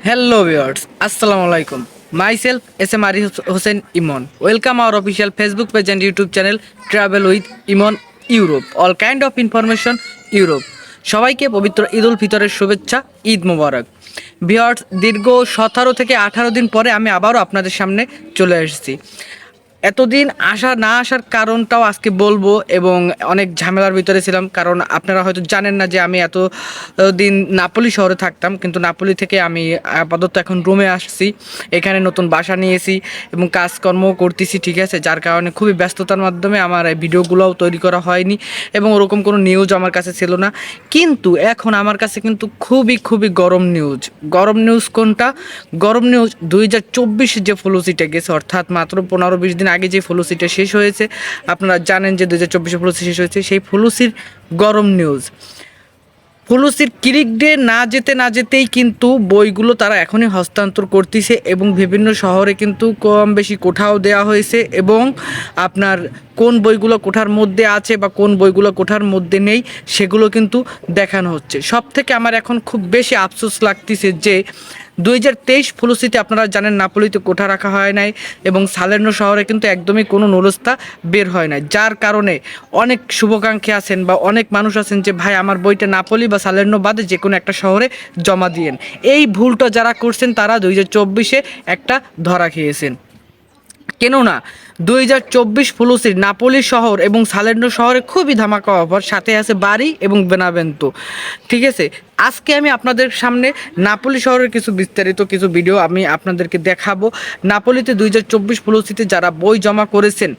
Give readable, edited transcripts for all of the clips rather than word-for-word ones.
Hello viewers, Assalamu alaikum. Myself SM Ari Hussein Imon. Welcome our official Facebook page and YouTube channel Travel with Imon Europe. All kind of information Europe. সবাইকে পবিত্র ঈদ উল ফিতরের শুভেচ্ছা, ঈদ মোবারক। Viewers, দীর্ঘ 17 থেকে 18 দিন পরে আমি আবারও আপনাদের সামনে চলে এসেছি। এতদিন না আসার কারণটাও আজকে বলবো এবং অনেক ঝামেলার ভিতরে ছিলাম, কারণ আপনারা হয়তো জানেন না যে আমি এত দিন নাপোলি শহরে থাকতাম, কিন্তু নাপোলি থেকে আমি আপাতত এখন রুমে আসছি। এখানে নতুন বাসা নিয়েছি এবং কাজকর্মও করতেছি, ঠিক আছে, যার কারণে খুবই ব্যস্ততার মাধ্যমে আমার এই ভিডিওগুলোও তৈরি করা হয়নি এবং ওরকম কোনো নিউজ আমার কাছে ছিল না। কিন্তু এখন আমার কাছে কিন্তু খুবই গরম নিউজ কোনটা? গরম নিউজ 2024 যে ফ্লুসিটা গেছে, অর্থাৎ মাত্র 15-20 দিন আগে যে ফ্লুসিটা শেষ হয়েছে। আপনারা জানেন যে 2024 ফ্লুসি শেষ হয়েছে, সেই ফ্লুসির গরম নিউজ। ফ্লুসির ক্লিক ডে না যেতেই কিন্তু বইগুলো তারা এখনই হস্তান্তর করতেছে এবং বিভিন্ন শহরে কিন্তু কম বেশি কোঠাও দেওয়া হয়েছে এবং আপনার কোন বইগুলো কোঠার মধ্যে আছে বা কোন বইগুলো কোঠার মধ্যে নেই সেগুলো কিন্তু দেখানো হচ্ছে। সব থেকে আমার এখন খুব বেশি আফসোস লাগতেছে যে 2023 ফ্লুসিতে আপনারা জানেন নাপোলিতে কোঠা রাখা হয় নাই এবং সালের্নো শহরে কিন্তু একদমই কোনো নুরস্তা বের হয় নাই, যার কারণে অনেক শুভাকাঙ্ক্ষী আছেন বা অনেক মানুষ আছেন যে ভাই আমার বইটা নাপোলি বা সালের্নো বাদে যে কোনো একটা শহরে জমা দিয়েন। এই ভুলটা যারা করছেন তারা 2024-এ একটা ধরা খেয়েছেন। কেননা 2024 ফ্লুসির নাপোলি শহর এবং সালের্নো শহরে খুবই ধামাকা অফার, সাথে আছে বারি এবং বেনাভেন্তো, ঠিক আছে। আজকে আমি আপনাদের সামনে নাপোলি শহরের কিছু বিস্তারিত কিছু ভিডিও আমি আপনাদেরকে দেখাবো। নাপোলিতে 2024 ফ্লুসিতে যারা বই জমা করেছেন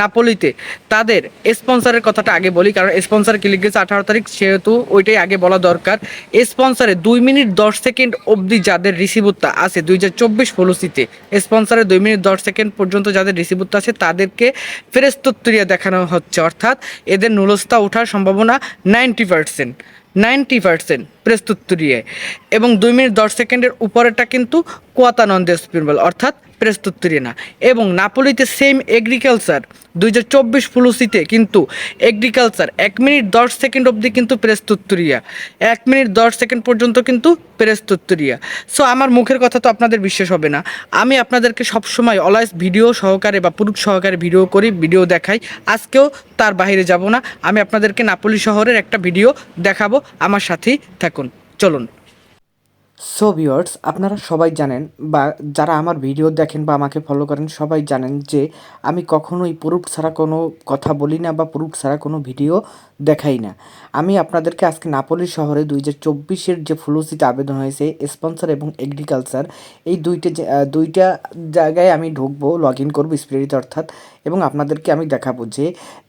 নাপোলিতে, তাদের স্পন্সরের কথাটা আগে বলি, কারণ স্পন্সর ক্লিক গেছে 18 তারিখ, সেহেতু ওইটাই আগে বলা দরকার। স্পন্সরে 2 মিনিট 10 সেকেন্ড অবধি যাদের রিসিভুত্তা আছে 2024 ফ্লুসিতে, স্পন্সরে 2 মিনিট 10 সেকেন্ড পর্যন্ত যাদের রিসিভুত্তা আছে তাদেরকে ফেরেশতত্তরিয়া দেখানো হচ্ছে, অর্থাৎ এদের নুলস্তা ওঠার সম্ভাবনা 90% প্রেস্তুত্তরিয়ায়। এবং 2 মিনিট 10 সেকেন্ডের উপরেরটা কিন্তু কোয়াতা নন দেসপিরবল, অর্থাৎ প্রেস্তুত্তরিয়া না। এবং নাপোলিতে সেম এগ্রিকালচার 2024 ফ্লুসিতে কিন্তু এগ্রিকালচার 1 মিনিট 10 সেকেন্ড অবধি কিন্তু প্রেস্তুত্তরিয়া, 1 মিনিট 10 সেকেন্ড পর্যন্ত কিন্তু প্রেস্তুত্তরিয়া। সো আমার মুখের কথা তো আপনাদের বিশ্বাস হবে না, আমি আপনাদেরকে সবসময় অলওয়েজ ভিডিও সহকারে বা প্রুফ সহকারে ভিডিও করি, ভিডিও দেখাই। আজকেও তার বাইরে যাব না, আমি আপনাদেরকে নাপোলি শহরের একটা ভিডিও দেখাবো, আমার সাথেই থাকুন, চলুন। সো ভিউয়ার্স, আপনারা সবাই জানেন বা যারা আমার ভিডিও দেখেন বা আমাকে ফলো করেন সবাই জানেন যে আমি কখনোই প্রুফ ছাড়া কোনো কথা বলি না বা প্রুফ ছাড়া কোনো ভিডিও দেখাই না। আমি আপনাদেরকে আজকে নাপোলি শহরে 2024-এর যে ফ্লুসিতে আবেদন হয়েছে স্পন্সর এবং এগ্রিকালচার, এই দুইটা জায়গায় আমি ঢুকবো, লগ ইন করবো স্পিরিট অর্থাৎ, এবং আপনাদেরকে আমি দেখাবো যে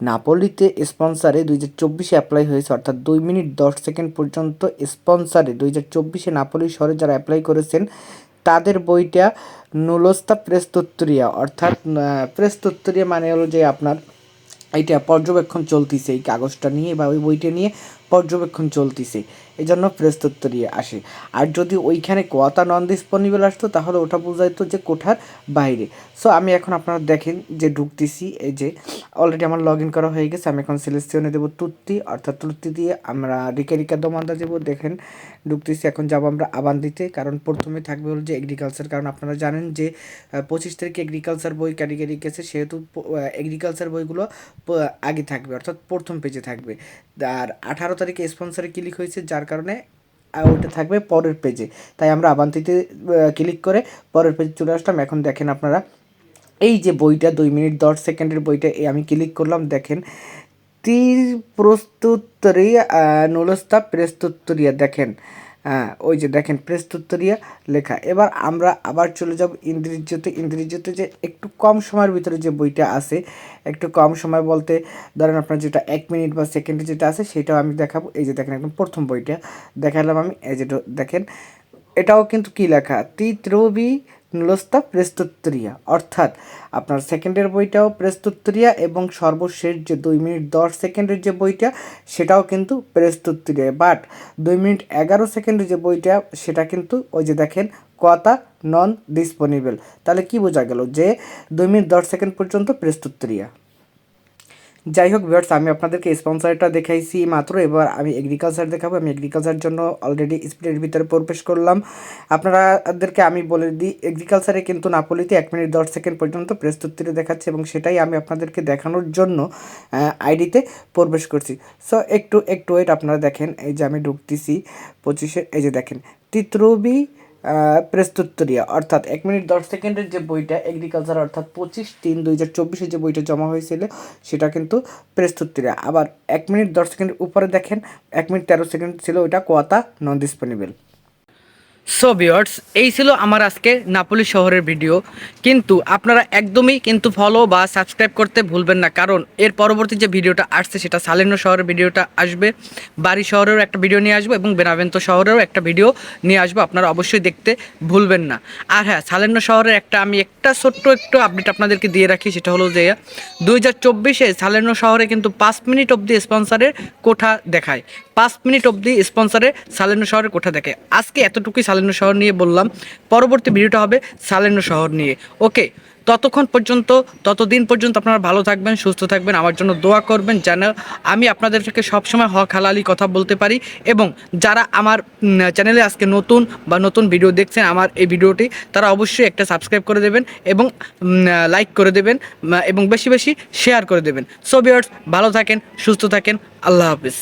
নাপোলিতে স্পন্সরে 2024-এ অ্যাপ্লাই হয়েছে, অর্থাৎ 2 মিনিট 10 সেকেন্ড পর্যন্ত স্পন্সরে 2024-এ নাপোলি শহরে যারা অ্যাপ্লাই করেছেন তাদের বইটা নুলোস্তা প্রেস্তোত্তরিয়া, অর্থাৎ প্রেস্তোত্তরিয়া মানে হলো যে আপনার এইটা পর্যবেক্ষণ চলতিছে, এই কাগজটা নিয়ে বা ওই বইটা নিয়ে পর্যবেক্ষণ চলতিছে, এই জন্য প্রেস্তোত্তরিয়া আসে। আর যদি ওইখানে কোয়াতা নন ডিসপোনিবল আসতো তাহলে ওটা বোঝাইতো যে কোঠার বাইরে। সো আমি এখন আপনারা দেখেন যে ঢুকতেছি, এই যে অলরেডি আমার লগ ইন করা হয়ে গেছে। আমি এখন সিলেকশনে দেবো তুত্তি, অর্থাৎ তুত্তি দিয়ে আমরা রিকা দমান্দা দেবো। দেখেন ঢুকতেছি, এখন যাবো আমরা আবান্দিতে, কারণ প্রথমে থাকবে হলো যে এগ্রিকালচার, কারণ আপনারা জানেন যে 25 তারিখে এগ্রিকালচার বই ক্যাটেগরি গেছে, সেহেতু এগ্রিকালচার বইগুলো আগে থাকবে, অর্থাৎ প্রথম পেজে থাকবে। আর 18 তারিখে স্পন্সরে ক্লিক হয়েছে, যার কারণে ওইটা থাকবে পরের পেজে। তাই আমরা আবান্তিতে ক্লিক করে পরের পেজে চলে আসলাম। এখন দেখেন আপনারা এই যে বইটা 2 মিনিট 10 সেকেন্ডের বইটা আমি ক্লিক করলাম, দেখেন তীর প্রস্তুতরিয়া নুলস্তা প্রেস্তুত্তরিয়া, দেখেন ওই যে দেখেন প্রেস্তুত্তরিয়া লেখা। এবার আমরা আবার চলে যাব ইন্দ্রিজ্যতে যে একটু কম সময়ের ভিতরে যে বইটা আছে, একটু কম সময় বলতে ধরেন আপনার যেটা 1 মিনিট বা সেকেন্ডে যেটা আছে সেটাও আমি দেখাবো। এই যে দেখেন একদম প্রথম বইটা দেখালাম আমি, এই যে দেখেন এটাও কিন্তু কি লেখা তিত্রবি নুলস্তা প্রেস্তোত্তরিয়া, অর্থাৎ আপনার সেকেন্ডের বইটাও প্রেস্তোত্তরিয়া এবং সর্বশেষ যে 2 মিনিট 10 সেকেন্ডের যে বইটা সেটাও কিন্তু প্রেস্তোত্তরিয়া। বাট 2 মিনিট 11 সেকেন্ডের যে বইটা সেটা কিন্তু ওই যে দেখেন কথা নন ডিসপোনিবল। তাহলে কি বোঝা গেল যে 2 মিনিট 10 সেকেন্ড পর্যন্ত প্রেস্তোত্তরিয়া। যাই হোক ভিউয়ার্স, আমি আপনাদেরকে স্পন্সরটা দেখাইছি মাত্র, এবার আমি এগ্রিকালচার দেখাবো। আমি এগ্রিকালচার জন্য অলরেডি স্প্রের ভিতরে প্রবেশ করলাম। আপনাদেরকে আমি বলে দিই, এগ্রিকালচারে কিন্তু নাপোলিতে 1 মিনিট 10 সেকেন্ড পর্যন্ত প্রস্তুতি দেখাচ্ছে, এবং সেটাই আমি আপনাদেরকে দেখানোর জন্য আইডিতে প্রবেশ করছি। সো একটু ওয়েট, আপনারা দেখেন, এই যে আমি ঢুকতেছি 25-এর, এই যে দেখেন তিত্রবি প্রস্তুতরিয়া, অর্থাৎ 1 মিনিট 10 সেকেন্ডের যে বইটা এগ্রিকালচার, অর্থাৎ 25/3/2024 যে বইটা জমা হয়েছিল সেটা কিন্তু প্রস্তুতরিয়া। আবার 1 মিনিট 10 সেকেন্ডের উপরে দেখেন 1 মিনিট 13 সেকেন্ড ছিল, ওইটা কোয়াতা নন ডিসপোনেবল। সো ভিউয়ার্স, এই ছিল আমার আজকে নাপোলি শহরের ভিডিও। কিন্তু আপনারা একদমই কিন্তু ফলো বা সাবস্ক্রাইব করতে ভুলবেন না, কারণ এর পরবর্তী যে ভিডিওটা আসছে সেটা সালের্নো শহরের ভিডিওটা আসবে, বারি শহরেরও একটা ভিডিও নিয়ে আসবো এবং বেনাভেন্তো শহরেরও একটা ভিডিও নিয়ে আসবো, আপনারা অবশ্যই দেখতে ভুলবেন না। আর হ্যাঁ, সালের্নো শহরের আমি একটা ছোট্ট একটু আপডেট আপনাদেরকে দিয়ে রাখি, সেটা হলো যে 2024-এ সালের্নো শহরে কিন্তু 5 মিনিট অবধি স্পন্সরের কোঠা দেখায়, 5 মিনিট অবধি স্পন্সরে সালের্নো শহরের কোঠা দেখে। আজকে এতটুকুই সালের্নো শহর নিয়ে বললাম, পরবর্তী ভিডিওটা হবে সালের্নো শহর নিয়ে। ওকে, ততদিন পর্যন্ত আপনারা ভালো থাকবেন, সুস্থ থাকবেন, আমার জন্য দোয়া করবেন যেন আমি আপনাদেরকে সবসময় হক হালালি কথা বলতে পারি। এবং যারা আমার চ্যানেলে আজকে নতুন ভিডিও দেখছেন আমার এই ভিডিওটি, তারা অবশ্যই একটা সাবস্ক্রাইব করে দেবেন এবং লাইক করে দেবেন এবং বেশি বেশি শেয়ার করে দেবেন। সো ভিউয়ার্স, ভালো থাকেন, সুস্থ থাকেন, আল্লাহ হাফিজ।